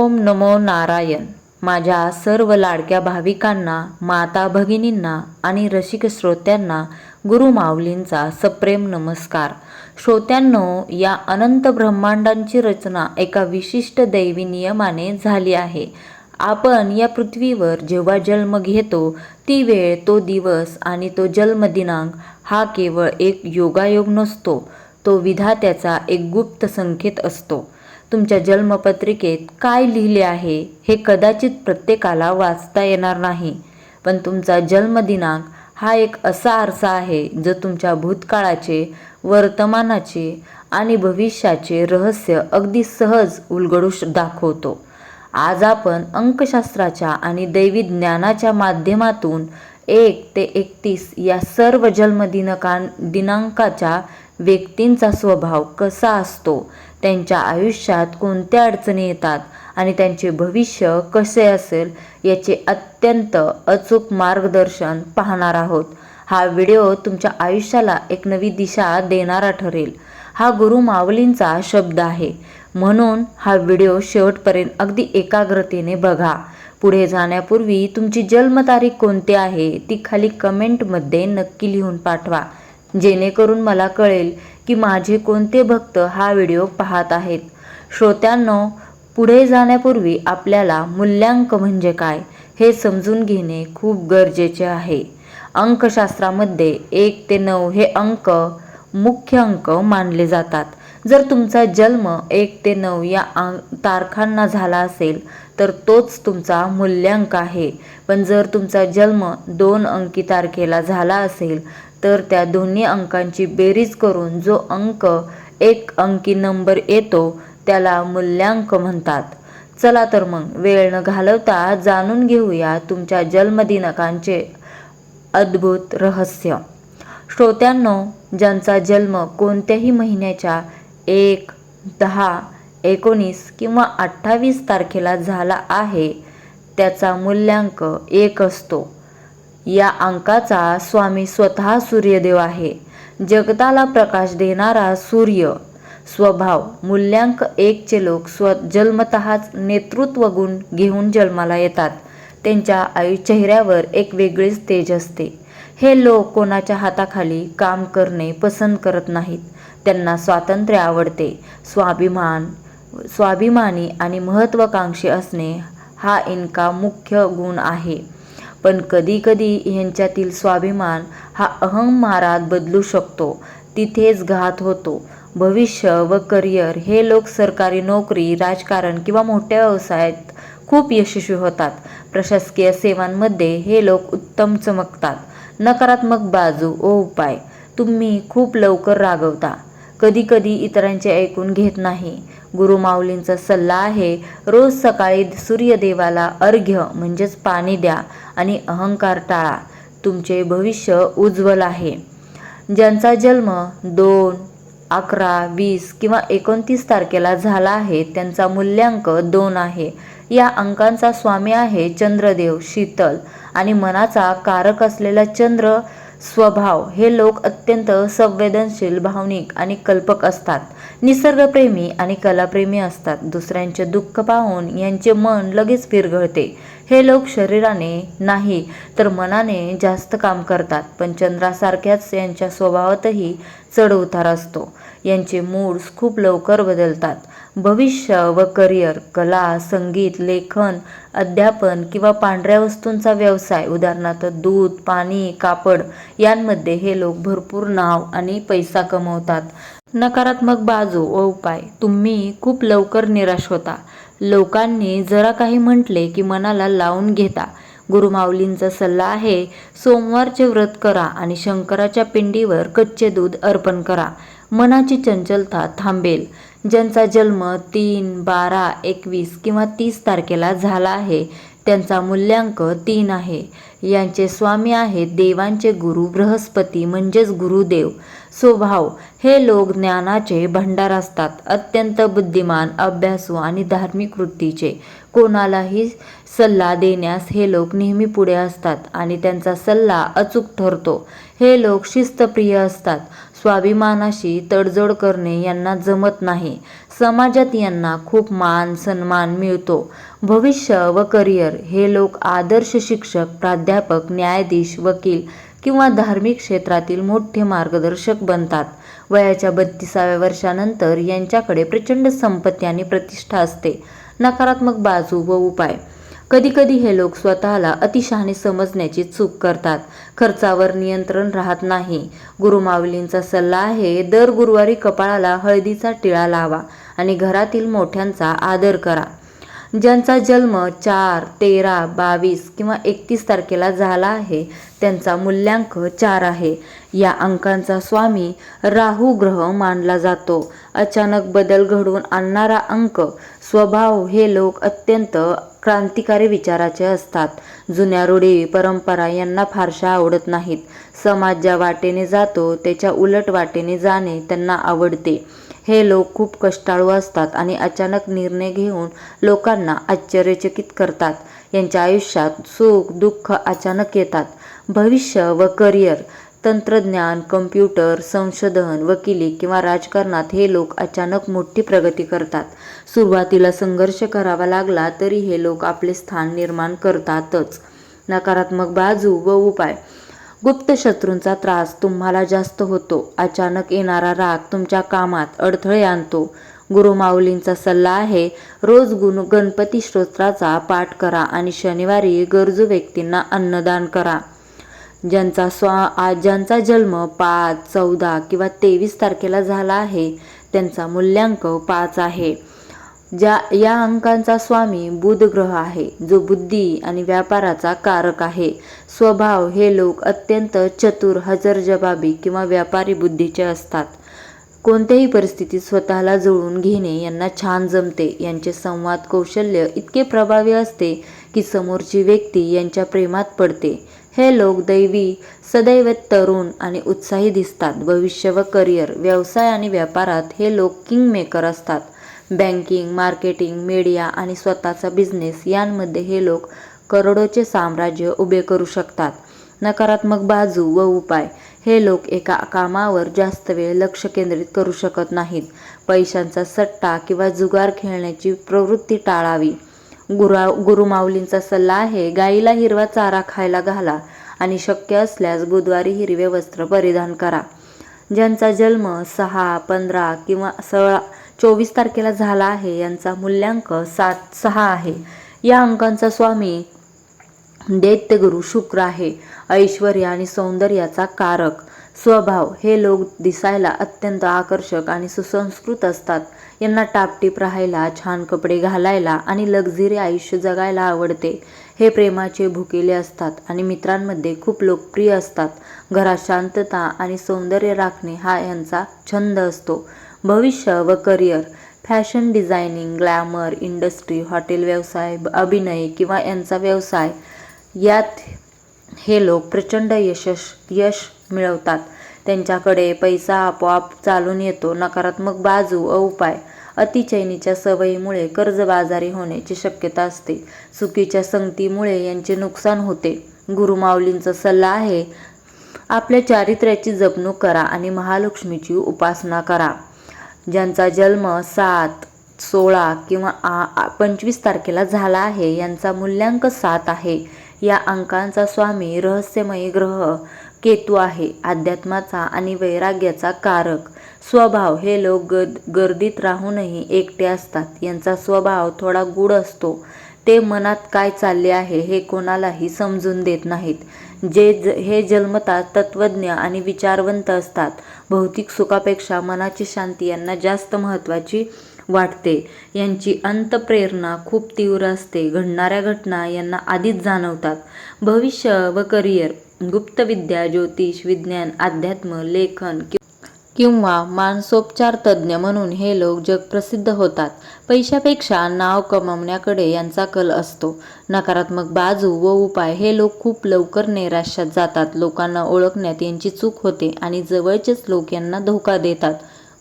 ओम नमो नारायण. माझ्या सर्व लाडक्या भाविकांना, माता भगिनींना आणि रसिक श्रोत्यांना गुरु माऊलींचा सप्रेम नमस्कार. श्रोत्यांनो, या अनंत ब्रह्मांडांची रचना एका विशिष्ट दैवी नियमाने झाली आहे. आपण या पृथ्वीवर जेव्हा जन्म घेतो ती वेळ, तो दिवस आणि तो जन्मदिनांक हा केवळ एक योगायोग नसतो, तो विधात्याचा एक गुप्त संकेत असतो. तुमच्या जन्मपत्रिकेत काय लिहिले आहे हे कदाचित प्रत्येकाला वाचता येणार नाही, पण तुमचा जन्मदिनांक हा एक असा आरसा आहे जो तुमच्या भूतकाळाचे, वर्तमानाचे आणि भविष्याचे रहस्य अगदी सहज उलगडू दाखवतो. आज आपण अंकशास्त्राच्या आणि दैवी ज्ञानाच्या माध्यमातून 1 ते 31 या सर्व दिनांकाच्या व्यक्तींचा स्वभाव कसा असतो, त्यांच्या आयुष्यात कोणत्या अडचणी येतात आणि त्यांचे भविष्य कसे असेल याचे अत्यंत अचूक मार्गदर्शन पाहणार आहोत. हा व्हिडिओ तुमच्या आयुष्याला एक नवी दिशा देणारा ठरेल. हा गुरु माऊलींचा शब्द आहे, म्हणून हा व्हिडिओ शेवटपर्यंत अगदी एकाग्रतेने बघा. पुढे जाण्यापूर्वी तुमची जन्मतारीख कोणती आहे ती खाली कमेंटमध्ये नक्की लिहून पाठवा, जेणेकरून मला कळेल की माझे कोणते भक्त हा व्हिडिओ पाहत आहेत. श्रोत्यांनो, पुढे जाण्यापूर्वी आपल्याला मूल्यांक म्हणजे काय हे समजून घेणे खूप गरजेचे आहे. अंकशास्त्रामध्ये 1 ते 9 हे अंक मुख्य अंक मानले जातात. जर तुमचा जन्म 1 ते 9 या तारखांना झाला असेल तर तोच तुमचा मूल्यांक आहे. पण जर तुमचा जन्म 2 अंकी तारखेला झाला असेल तर त्या दोन्ही अंकांची बेरीज करून जो अंक 1 अंकी नंबर येतो त्याला मूल्यांक म्हणतात. चला तर मग वेळ न घालवता जाणून घेऊया तुमच्या जन्मदिनांकांचे अद्भुत रहस्य. श्रोत्यांनो, ज्यांचा जन्म कोणत्याही महिन्याच्या 1, 10, 19 किंवा 28 तारखेला झाला आहे त्याचा मूल्यांक 1 असतो. या अंकाचा स्वामी स्वतः सूर्यदेव आहे. जगताला प्रकाश देणारा सूर्य. स्वभाव मूल्यांक 1 चे लोक जन्मतःच नेतृत्व गुण घेऊन जन्माला येतात. त्यांच्या चेहऱ्यावर एक वेगळीच तेज असते. हे लोक कोणाच्या हाताखाली काम करणे पसंत करत नाहीत. त्यांना स्वातंत्र्य आवडते. स्वाभिमानी आणि महत्त्वाकांक्षी असणे हा इनका मुख्य गुण आहे. पण कधीकधी यांच्यातील स्वाभिमान हा अहंकारात बदलू शकतो. तिथेच घात होतो. भविष्य व करिअर. हे लोक सरकारी नोकरी, राजकारण किंवा मोठ्या व्यवसायात खूप यशस्वी होतात. प्रशासकीय सेवांमध्ये हे लोक उत्तम चमकतात. नकारात्मक बाजू व उपाय. तुम्ही खूप लवकर रागवता. कधीकधी इतरांचे ऐकून घेत नाही. गुरु माऊलींचा सल्ला आहे, रोज सकाळी सूर्यदेवाला अर्घ्य म्हणजेच पाणी द्या आणि अहंकार टाळा. तुमचे भविष्य उज्ज्वल आहे. ज्यांचा जन्म 2, 11, 20 किंवा 29 तारखेला झाला आहे त्यांचा मूल्यांक 2 आहे. या अंकांचा स्वामी आहे चंद्रदेव, शीतल आणि मनाचा कारक असलेला चंद्र. स्वभाव. हे लोक अत्यंत संवेदनशील, भावनिक आणि कल्पक असतात. निसर्गप्रेमी आणि कलाप्रेमी असतात. दुसऱ्यांचे दुःख पाहून यांचे मन लगेच विरघळते. हे लोक शरीराने नाही तर मनाने जास्त काम करतात. पण चंद्रासारख्याच यांच्या स्वभावातही चढ उतार असतो. यांचे मूड्स खूप लवकर बदलतात. भविष्य व करिअर. कला, संगीत, लेखन, अध्यापन किंवा पांढऱ्या वस्तूंचा व्यवसाय, उदाहरणार्थ दूध, पाणी, कापड यांमध्ये हे लोक भरपूर नाव आणि पैसा कमवतात. नकारात्मक बाजू व उपाय. तुम्ही खूप लवकर निराश होता. लोकांनी जरा काही म्हटले की मनाला लावून घेता. गुरु माऊलींचा सल्ला आहे, सोमवारचे व्रत करा आणि शंकराच्या पिंडीवर कच्चे दूध अर्पण करा. मनाची चंचलता थांबेल. ज्यांचा जन्म 3, 12, 21 किंवा 30 तारखेला झाला आहे त्यांचा मूल्यांक 3 आहे. यांचे स्वामी आहेत देवांचे गुरु बृहस्पती म्हणजेच गुरुदेव. स्वभाव. हे लोक ज्ञानाचे भंडार असतात. अत्यंत बुद्धिमान, अभ्यासू आणि धार्मिक वृत्तीचे. कोणालाही सल्ला देण्यास हे लोक नेहमी पुढे असतात आणि त्यांचा सल्ला अचूक ठरतो. हे लोक शिस्तप्रिय असतात. स्वाभिमानाशी तडजोड करणे यांना जमत नाही. समाजात यांना खूप मान सन्मान मिळतो. भविष्य व करिअर हे लोक आदर्श शिक्षक, प्राध्यापक, न्यायाधीश, वकील किंवा धार्मिक क्षेत्रातील मोठे मार्गदर्शक बनतात. वयाच्या 32व्या वर्षानंतर यांच्याकडे प्रचंड संपत्ती आणि प्रतिष्ठा असते. नकारात्मक बाजू व उपाय. कधीकधी हे लोक स्वतःला अतिशहाणे समजण्याची चूक करतात. खर्चावर नियंत्रण राहत नाही. गुरुमाऊलींचा सल्ला आहे, दर गुरुवारी कपाळाला हळदीचा टिळा लावा आणि घरातील मोठ्यांचा आदर करा. ज्यांचा जन्म 4, 13, 22 किंवा 31 तारखेला झाला आहे त्यांचा मूल्यांक 4 आहे. या अंकांचा स्वामी राहू ग्रह मानला जातो. अचानक बदल घडवून आणणारा अंक. स्वभाव हे लोक अत्यंत क्रांतिकारी विचाराचे असतात. जुन्या रूढी परंपरा यांना फारशा आवडत नाहीत. समाज ज्या वाटेने जातो त्याच्या उलट वाटेने जाणे त्यांना आवडते. हे लोक खूप कष्टाळू असतात आणि अचानक निर्णय घेऊन लोकांना आश्चर्यचकित करतात. यांच्या आयुष्यात सुख दुःख अचानक येतात. भविष्य व करिअर. तंत्रज्ञान, कम्प्युटर, संशोधन, वकिली किंवा राजकारणात हे लोक अचानक मोठी प्रगती करतात. सुरुवातीला संघर्ष करावा लागला तरी हे लोक आपले स्थान निर्माण करतातच. नकारात्मक बाजू व उपाय. गुप्त शत्रूंचा त्रास तुम्हाला जास्त होतो. अचानक येणारा राग तुमच्या कामात अडथळे आणतो. गुरुमाऊलींचा सल्ला आहे, रोज गणपती स्तोत्राचा पाठ करा आणि शनिवारी गरजू व्यक्तींना अन्नदान करा. ज्यांचा जन्म 5, 14 किंवा 23 तारखेला झाला आहे त्यांचा मूल्यांक 5 आहे. या अंकांचा स्वामी बुध ग्रह आहे, जो बुद्धी आणि व्यापाराचा कारक आहे. स्वभाव हे लोक अत्यंत चतुर, हजरजबाबी किंवा व्यापारी बुद्धीचे असतात. कोणत्याही परिस्थितीत स्वतःला जुळवून घेणे यांना छान जमते. यांचे संवाद कौशल्य इतके प्रभावी असते की समोरची व्यक्ती यांच्या प्रेमात पडते. हे लोक दैवी, सदैव तरुण आणि उत्साही दिसतात. भविष्य व करिअर. व्यवसाय आणि व्यापारात हे लोक किंगमेकर असतात. बँकिंग, मार्केटिंग, मीडिया आणि स्वतःचा बिझनेस यांमध्ये हे लोक करोडोचे साम्राज्य उभे करू शकतात. नकारात्मक बाजू व उपाय. हे लोक एका कामावर जास्त वेळ लक्ष केंद्रित करू शकत नाहीत. पैशांचा सट्टा किंवा जुगार खेळण्याची प्रवृत्ती टाळावी. गुरुमाऊलींचा सल्ला आहे, गाईला हिरवा चारा खायला घाला आणि शक्य असल्यास बुधवारी हिरवे वस्त्र परिधान करा. ज्यांचा जन्म 6, 15 किंवा 24 तारखेला झाला आहे यांचा मूल्यांक 6 आहे. या अंकांचा स्वामी दैत्यगुरु शुक्र आहे, ऐश्वर्य आणि सौंदर्याचा कारक. स्वभाव हे लोक दिसायला अत्यंत आकर्षक आणि सुसंस्कृत असतात. यांना टापटीप राहायला, छान कपडे घालायला आणि लक्झरी आयुष्य जगायला आवडते. हे प्रेमाचे भुकेले असतात आणि मित्रांमध्ये खूप लोकप्रिय असतात. घरात शांतता आणि सौंदर्य राखणे हा यांचा छंद असतो. भविष्य व career. Fashion designing, glamour industry, hotel व्यवसाय, अभिनय किंवा यांचा व्यवसाय यात हे लोक प्रचंड यश मिळवतात. त्यांच्याकडे पैसा आपोआप चालून येतो. नकारात्मक बाजू व उपाय. अतिचैनीच्या सवयीमुळे कर्जबाजारी होण्याची शक्यता असते. चुकीच्या संगतीमुळे यांचे नुकसान होते. गुरुमाऊलींचा सल्ला आहे, आपल्या चारित्र्याची जपणूक करा आणि महालक्ष्मीची उपासना करा. ज्यांचा जन्म 7, 16 किंवा 25 तारखेला झाला आहे यांचा मूल्यांक 7 आहे. या अंकांचा स्वामी रहस्यमयी ग्रह केतू आहे, अध्यात्माचा आणि वैराग्याचा कारक. स्वभाव हे लोक गर्दीत राहूनही एकटे असतात. यांचा स्वभाव थोडा गूढ असतो. ते मनात काय चालले आहे हे कोणालाही समजून देत नाहीत. हे जन्मतः तत्त्वज्ञ आणि विचारवंत असतात. भौतिक सुखापेक्षा मनाची शांती यांना जास्त महत्त्वाची वाटते. यांची अंतःप्रेरणा खूप तीव्र असते. घडणाऱ्या घटना यांना आधीच जाणवतात. भविष्य व करिअर. गुप्तविद्या, ज्योतिष, विज्ञान, अध्यात्म, लेखन किंवा मानसोपचार तज्ज्ञ म्हणून हे लोक जगप्रसिद्ध होतात. पैशापेक्षा नाव कमावण्याकडे यांचा कल असतो. नकारात्मक बाजू व उपाय. हे लोक खूप लवकर नैराश्यात जातात. लोकांना ओळखण्यात यांची चूक होते आणि जवळचेच लोक यांना धोका देतात.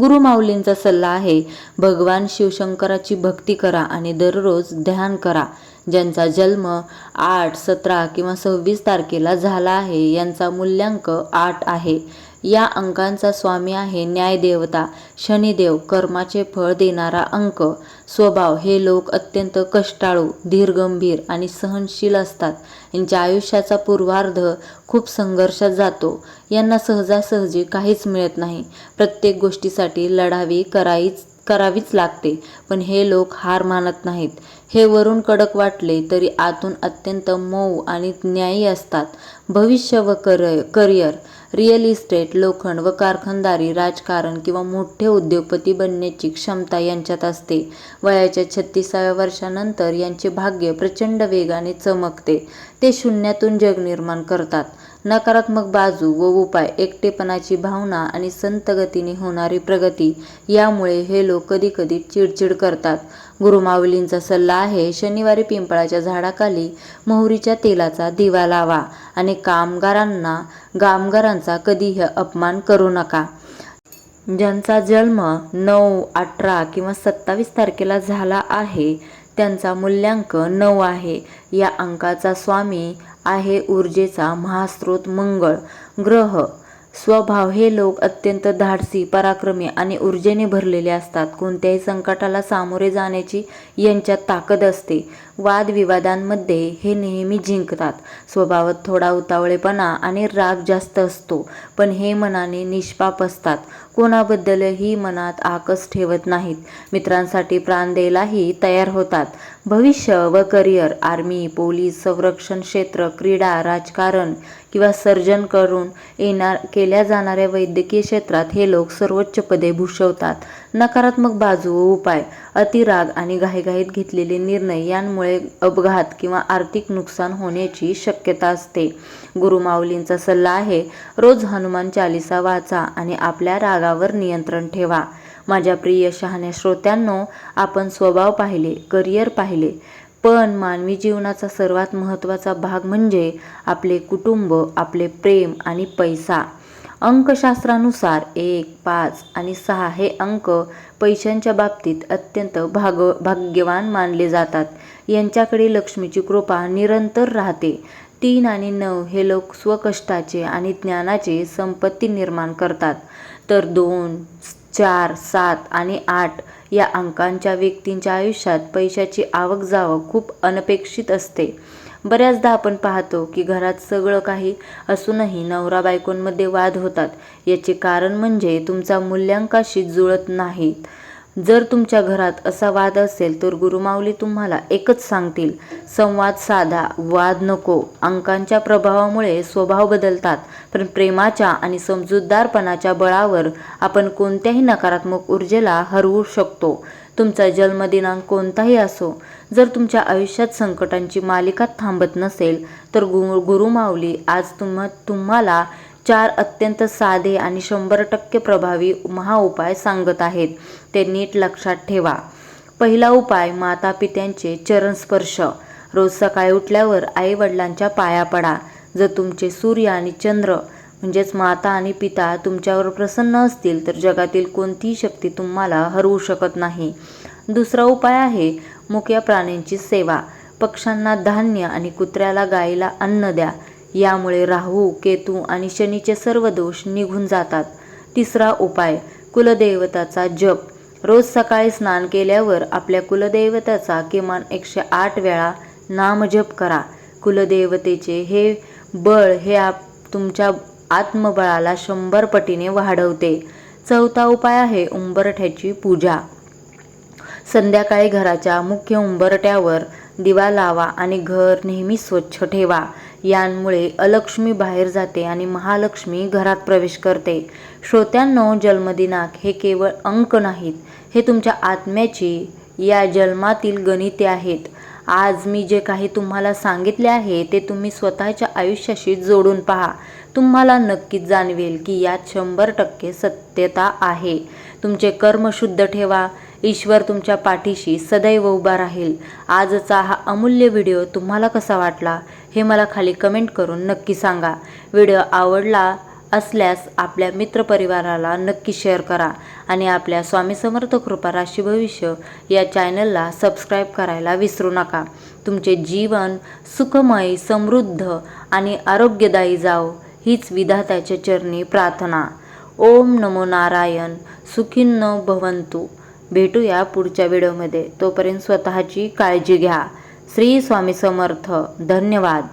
गुरुमाऊलींचा सल्ला आहे, भगवान शिवशंकराची भक्ती करा आणि दररोज ध्यान करा. ज्यांचा जन्म 8, 17 किंवा 26 तारखेला झाला आहे यांचा मूल्यांक 8 आहे. या अंकांचा स्वामी आहे न्यायदेवता शनिदेव, कर्माचे फळ देणारा अंक. स्वभाव हे लोक अत्यंत कष्टाळू, धीरगंभीर आणि सहनशील असतात. यांच्या आयुष्याचा पूर्वार्ध खूप संघर्षात जातो. यांना सहजासहजी काहीच मिळत नाही. प्रत्येक गोष्टीसाठी लढावी करावीच लागते. पण हे लोक हार मानत नाहीत. हे वरून कडक वाटले तरी आतून अत्यंत मऊ आणि न्यायी असतात. भविष्य व करिअर, रिअल इस्टेट, लोखंड व कारखानदारी, राजकारण किंवा मोठे उद्योगपती बनण्याची क्षमता यांच्यात असते. वयाच्या 36व्या वर्षानंतर यांचे भाग्य प्रचंड वेगाने चमकते. ते शून्यातून जग निर्माण करतात. नकारात्मक बाजू व उपाय, एकटेपणाची भावना आणि संत गतीने होणारी प्रगती यामुळे हे लोक कधीकधी चिडचिड करतात. गुरुमाऊलींचा सल्ला आहे, शनिवारी पिंपळाच्या झाडाखाली मोहरीच्या तेलाचा दिवा लावा आणि कामगारांचा कधीही अपमान करू नका. ज्यांचा जन्म 9, 18 किंवा 27 तारखेला झाला आहे त्यांचा मूल्यांक 9 आहे. या अंकाचा स्वामी आहे ऊर्जेचा महास्रोत मंगळ ग्रह. स्वभाव हे लोक अत्यंत धाडसी, पराक्रमी आणि ऊर्जेने भरलेले असतात. कोणत्याही संकटाला सामोरे जाण्याची यांच्यात ताकद असते. वादविवादांमध्ये हे नेहमी जिंकतात. स्वभावात थोडा उतावळेपणा आणि राग जास्त असतो, पण हे मनाने निष्पाप असतात. कोणाबद्दलही मनात आकस ठेवत नाहीत. मित्रांसाठी प्राण द्यायलाही तयार होतात. भविष्य व करिअर, आर्मी, पोलीस, संरक्षण क्षेत्र, क्रीडा, राजकारण किंवा सर्जन करून केल्या जाणाऱ्या वैद्यकीय क्षेत्रात हे लोक सर्वोच्च पदे भूषवतात. नकारात्मक बाजू व उपाय, अतिराग आणि घाईघाईत घेतलेले निर्णय यांमुळे अपघात किंवा आर्थिक नुकसान होण्याची शक्यता असते. गुरुमाऊलींचा सल्ला आहे, रोज हनुमान चालीसा वाचा आणि आपल्या रागावर नियंत्रण ठेवा. माझ्या प्रिय शहाण्या श्रोत्यांनो, आपण स्वभाव पाहिले, करिअर पाहिले, पण मानवी जीवनाचा सर्वात महत्त्वाचा भाग म्हणजे आपले कुटुंब, आपले प्रेम आणि पैसा. अंकशास्त्रानुसार 1, 5 आणि 6 हे अंक पैशांच्या बाबतीत अत्यंत भाग्यवान मानले जातात. यांच्याकडे लक्ष्मीची कृपा निरंतर राहते. 3 आणि 9 हे लोक स्वकष्टाचे आणि ज्ञानाचे संपत्ती निर्माण करतात. तर 2, 4, 7 आणि 8 या अंकांच्या व्यक्तींच्या आयुष्यात पैशाची आवक जावक खूप अनपेक्षित असते. बऱ्याचदा आपण पाहतो की घरात सगळं काही असूनही नवरा बायकोंमध्ये वाद होतात. याचे कारण म्हणजे तुमचा मूल्यांकाशी जुळत नाहीत. जर तुमच्या घरात असा वाद असेल तर गुरुमाऊली तुम्हाला एकच सांगतील, संवाद साधा, वाद नको. अंकांच्या प्रभावामुळे स्वभाव बदलतात, पण प्रेमाच्या आणि समजूतदारपणाच्या बळावर आपण कोणत्याही नकारात्मक ऊर्जेला हरवू शकतो. तुमचा जन्मदिनांक कोणताही असो, जर तुमच्या आयुष्यात संकटांची मालिका थांबत नसेल तर गुरुमाऊली आज तुम्हाला 4 अत्यंत साधे आणि 100% प्रभावी महाउपाय सांगत आहेत. ते नीट लक्षात ठेवा. पहिला उपाय, मातापित्यांचे चरणस्पर्श. रोज सकाळी उठल्यावर आई वडिलांच्या पाया पडा. जर तुमचे सूर्य आणि चंद्र म्हणजेच माता आणि पिता तुमच्यावर प्रसन्न असतील तर जगातील कोणतीही शक्ती तुम्हाला हरवू शकत नाही. दुसरा उपाय आहे मुक्या प्राण्यांची सेवा. पक्ष्यांना धान्य आणि कुत्र्याला गाईला अन्न द्या. यामुळे राहू, केतू आणि शनीचे सर्व दोष निघून जातात. तिसरा उपाय, कुलदैवताचा जप. रोज सकाळी स्नान केल्यावर आपल्या कुलदैवताचा किमान 108 वेळा नामजप करा. कुलदेवतेचे हे बळ तुमच्या आत्मबळाला 100 पटीने वाढवते. चौथा उपाय आहे उंबरठ्याची पूजा. संध्याकाळी घराच्या मुख्य उंबरठ्यावर दिवा लावा आणि घर नेहमी स्वच्छ ठेवा. यांमुळे अलक्ष्मी बाहेर जाते आणि महालक्ष्मी घरात प्रवेश करते. श्रोत्यांनो, जन्मदिनांक हे केवळ अंक नाहीत, हे तुमच्या आत्म्याची या जन्मातील गणिते आहेत. आज मी जे काही तुम्हाला सांगितले आहे ते तुम्ही स्वतःच्या आयुष्याशी जोडून पहा. तुम्हाला नक्कीच जाणवेल की यात 100% सत्यता आहे. तुमचे कर्म शुद्ध ठेवा. ईश्वर तुमच्या पाठीशी सदैव उभा राहील. आजचा हा अमूल्य व्हिडिओ तुम्हाला कसा वाटला हे मला खाली कमेंट करून नक्की सांगा. व्हिडिओ आवडला असल्यास आपल्या मित्रपरिवाराला नक्की शेअर करा आणि आपल्या स्वामी समर्थ कृपा राशी भविष्य या चॅनलला सबस्क्राईब करायला विसरू नका. तुमचे जीवन सुखमय, समृद्ध आणि आरोग्यदायी जाओ हीच विधात्याच्या चरणी प्रार्थना. ओम नमो नारायण. सुखिनो भवंतु. भेटूया पुढच्या व्हिडिओमध्ये. तोपर्यंत स्वतःची काळजी घ्या. श्री स्वामी समर्थ. धन्यवाद.